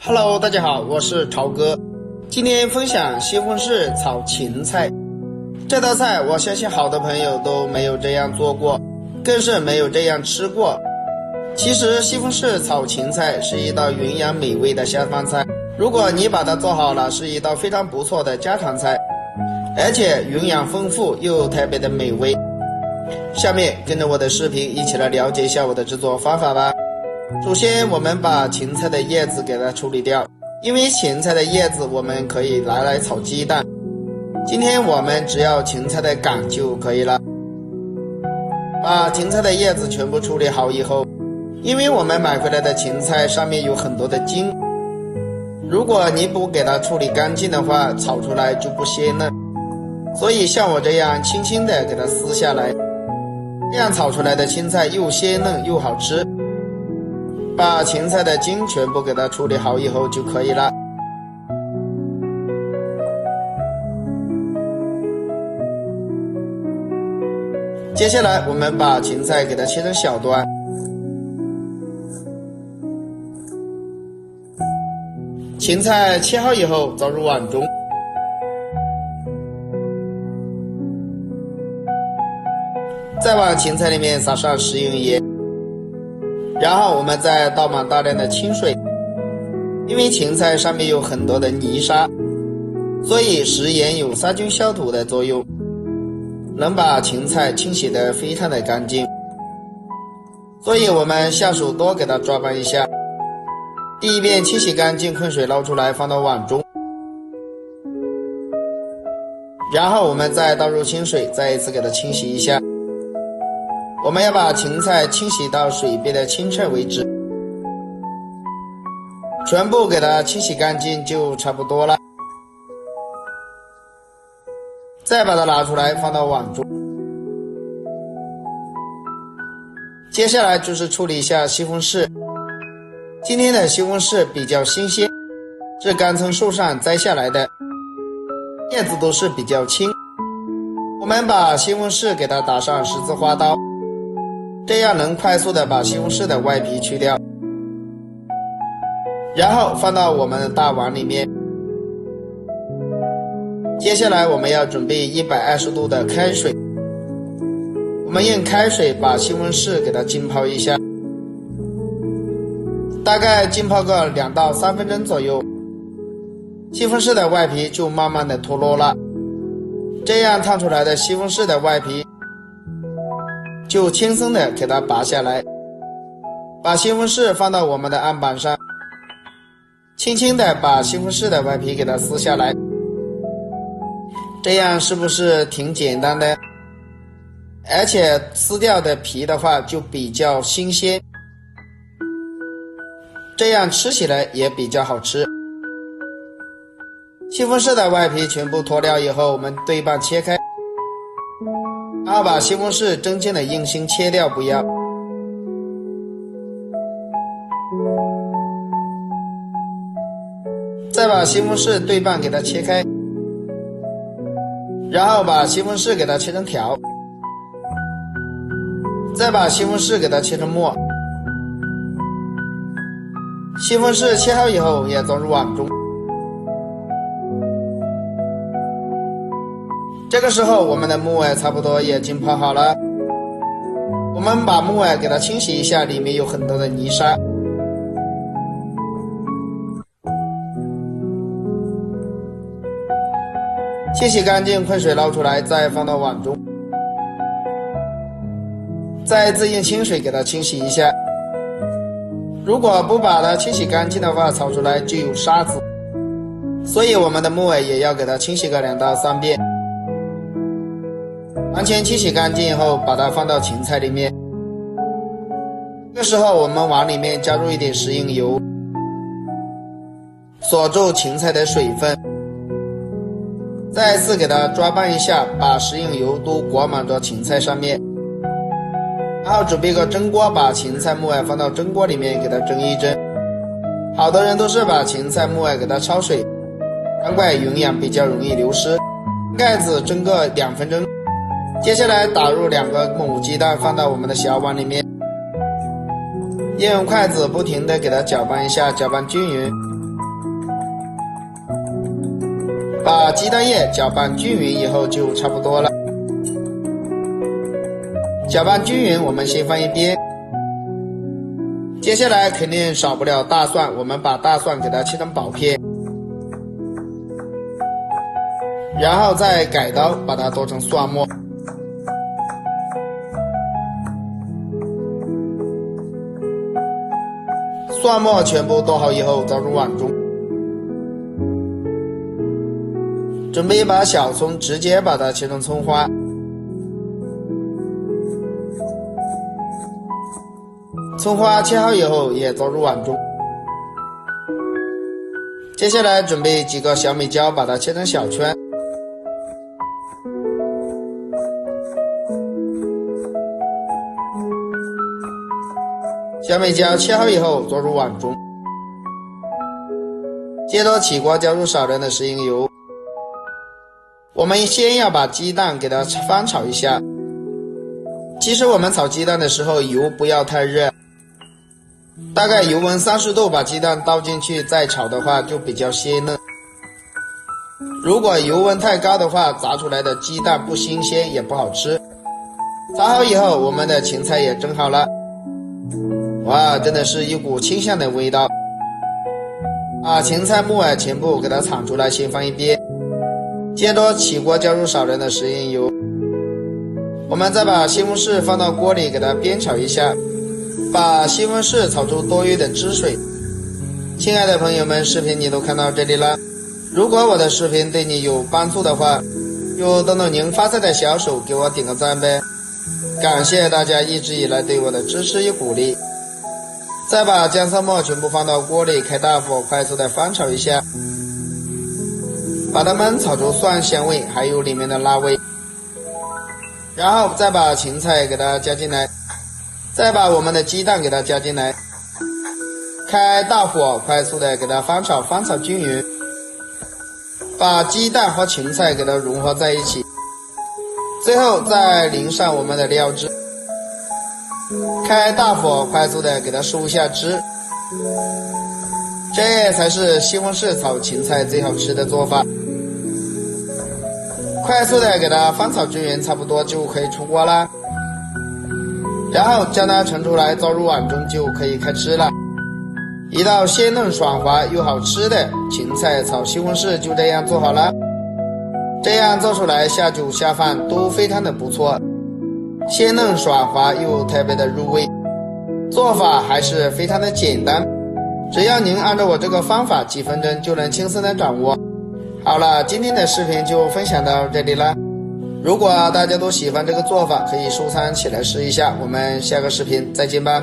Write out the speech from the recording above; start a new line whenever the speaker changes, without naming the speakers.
Hello， 大家好，我是朝哥。今天分享西红柿炒芹菜。这道菜我相信好多朋友都没有这样做过，更是没有这样吃过。其实西红柿炒芹菜是一道营养美味的下饭菜，如果你把它做好了，是一道非常不错的家常菜，而且营养丰富又特别的美味。下面跟着我的视频一起来了解一下我的制作方法吧。首先我们把芹菜的叶子给它处理掉，因为芹菜的叶子我们可以拿来炒鸡蛋，今天我们只要芹菜的杆就可以了。把芹菜的叶子全部处理好以后，因为我们买回来的芹菜上面有很多的筋，如果你不给它处理干净的话，炒出来就不鲜嫩，所以像我这样轻轻的给它撕下来，这样炒出来的青菜又鲜嫩又好吃。把芹菜的筋全部给它处理好以后就可以了。接下来我们把芹菜给它切成小段，芹菜切好以后倒入碗中，再往芹菜里面撒上食用盐，然后我们再倒满大量的清水，因为芹菜上面有很多的泥沙，所以食盐有杀菌消毒的作用，能把芹菜清洗得非常的干净，所以我们下手多给它抓拌一下。第一遍清洗干净，昆水捞出来放到碗中，然后我们再倒入清水，再一次给它清洗一下。我们要把芹菜清洗到水变得清澈为止，全部给它清洗干净就差不多了。再把它拿出来放到碗中。接下来就是处理一下西红柿。今天的西红柿比较新鲜，是刚从树上摘下来的，叶子都是比较轻。我们把西红柿给它打上十字花刀，这样能快速的把西红柿的外皮去掉，然后放到我们的大碗里面。接下来我们要准备120度的开水，我们用开水把西红柿给它浸泡一下，大概浸泡个2到3分钟左右，西红柿的外皮就慢慢的脱落了，这样烫出来的西红柿的外皮就轻松的给它拔下来，把西红柿放到我们的案板上，轻轻的把西红柿的外皮给它撕下来，这样是不是挺简单的？而且撕掉的皮的话就比较新鲜，这样吃起来也比较好吃。西红柿的外皮全部脱掉以后，我们对半切开，然后把西红柿中间的硬心切掉不要，再把西红柿对半给它切开，然后把西红柿给它切成条，再把西红柿给它切成末。西红柿切好以后也装入碗中，这个时候我们的木耳差不多也浸泡好了，我们把木耳给它清洗一下，里面有很多的泥沙。清洗干净，昆水捞出来，再放到碗中，再次用清水给它清洗一下。如果不把它清洗干净的话，炒出来就有沙子，所以我们的木耳也要给它清洗个2到3遍。完全清洗干净以后，把它放到芹菜里面。这时候我们往里面加入一点食用油，锁住芹菜的水分，再次给它抓拌一下，把食用油都裹满到芹菜上面。然后准备个蒸锅，把芹菜木耳放到蒸锅里面给它蒸一蒸。好多人都是把芹菜木耳给它焯水，难怪营养比较容易流失。盖子蒸个2分钟。接下来打入2个母鸡蛋，放到我们的小碗里面，用筷子不停的给它搅拌一下，搅拌均匀。把鸡蛋液搅拌均匀以后就差不多了。搅拌均匀，我们先放一边。接下来肯定少不了大蒜，我们把大蒜给它切成薄片，然后再改刀把它剁成蒜末。蒜末全部剁好以后倒入碗中，准备把小葱直接把它切成葱花，葱花切好以后也倒入碗中。接下来准备几个小米椒，把它切成小圈，小米椒切好以后倒入碗中。接着起锅加入少量的食用油，我们先要把鸡蛋给它翻炒一下。其实我们炒鸡蛋的时候油不要太热，大概油温30度，把鸡蛋倒进去再炒的话就比较鲜嫩。如果油温太高的话，炸出来的鸡蛋不新鲜也不好吃。炸好以后，我们的芹菜也蒸好了，哇，真的是一股清香的味道。把芹菜木耳全部给它铲出来，先放一边。接着起锅加入少量的食用油，我们再把西红柿放到锅里给它煸炒一下，把西红柿炒出多余的汁水。亲爱的朋友们，视频你都看到这里了，如果我的视频对你有帮助的话，就动动您发财的小手给我点个赞呗，感谢大家一直以来对我的支持与鼓励。再把姜蒜末全部放到锅里，开大火快速的翻炒一下，把它们炒出蒜香味还有里面的辣味。然后再把芹菜给它加进来，再把我们的鸡蛋给它加进来，开大火快速的给它翻炒均匀，把鸡蛋和芹菜给它融合在一起，最后再淋上我们的料汁，开大火快速的给它收一下汁，这才是西红柿炒芹菜最好吃的做法。快速的给它翻炒均匀，差不多就可以出锅啦。然后将它盛出来，倒入碗中就可以开吃了。一道鲜嫩爽滑又好吃的芹菜炒西红柿就这样做好了。这样做出来下酒下饭都非常的不错，鲜嫩爽滑又特别的入味。做法还是非常的简单，只要您按照我这个方法，几分钟就能轻松的掌握。好了，今天的视频就分享到这里了。如果大家都喜欢这个做法，可以收藏起来试一下。我们下个视频再见吧。